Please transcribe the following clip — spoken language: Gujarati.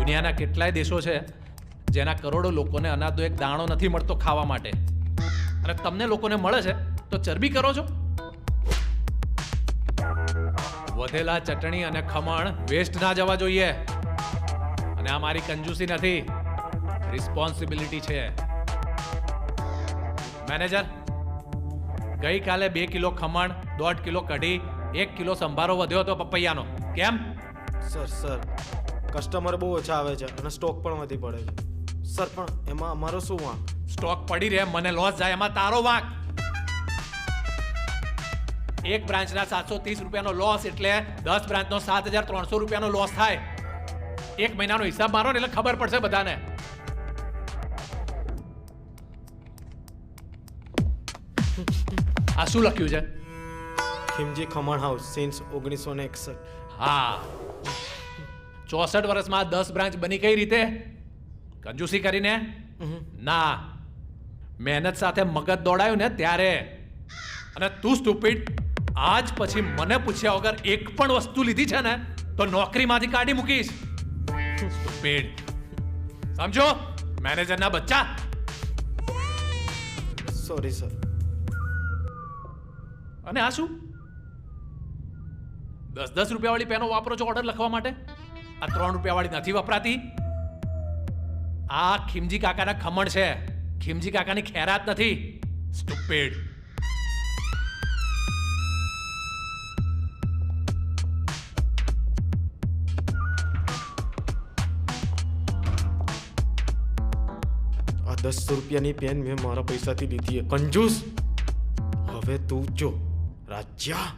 દુનિયાના કેટલાય દેશો છે જેના કરોડો લોકોને અનાજનો એક દાણો નથી મળતો ખાવા માટે, અને તમને લોકોને મળે છે તો ચરબી કરો છો. વધેલા ચટણી અને ખમણ વેસ્ટ ના જવા જોઈએ. અને આ મારી કંજૂસી નથી, રિસ્પોન્સિબિલિટી છે. મેનેજર, ગઈકાલે 2 કિલો ખમણ, 1.5 કિલો કઢી, 1 કિલો સંભારો વધ્યો હતો પપૈયાનો. કેમ? સર કસ્ટમર બહુ ઓછા આવે છે અને સ્ટોક પણ વધી પડે છે. સર પણ એમાં અમારો શું વાંક? સ્ટોક પડી રહે, મને લોસ જાય, એમાં તારો વાંક. એક બ્રાન્ચના 730 રૂપિયાનો લોસ એટલે 10 બ્રાન્ચનો 7,300 રૂપિયાનો લોસ થાય. એક મહિનાનો હિસાબ મારો ને એટલે ખબર પડશે બધાને. આ શું લખ્યું છે? Khimji khaman house since 1961. હા, 64 વર્ષમાં 10 બ્રાન્ચ બની કઈ રીતે? કંજૂસી કરીને? ના, મહેનત સાથે મગજ દોડાયું ને ત્યારે. અને તું સ્ટુપિડ, આજ પછી મને પૂછ્યા વગર એક પણ વસ્તુ લીધી છે ને તો નોકરીમાંથી કાઢી મૂકીશ. સ્ટુપિડ, સમજો? મેનેજરના બચ્ચા. Sorry sir. અને આ શું? 10 રૂપિયાવાળી પેનો વાપરો છો ઓર્ડર લખવા માટે? આ 3 રૂપિયાવાળી નથી વપરાતી? આ ખીમજી કાકાના ખમણ છે, ખીમજી કાકાની ખેરાત નથી. સ્ટુપિડ. આ 10 રૂપિયાની પેન મેં મારા પૈસાથી લીધી. કંજૂસ. હવે તું જો રાજ્યા.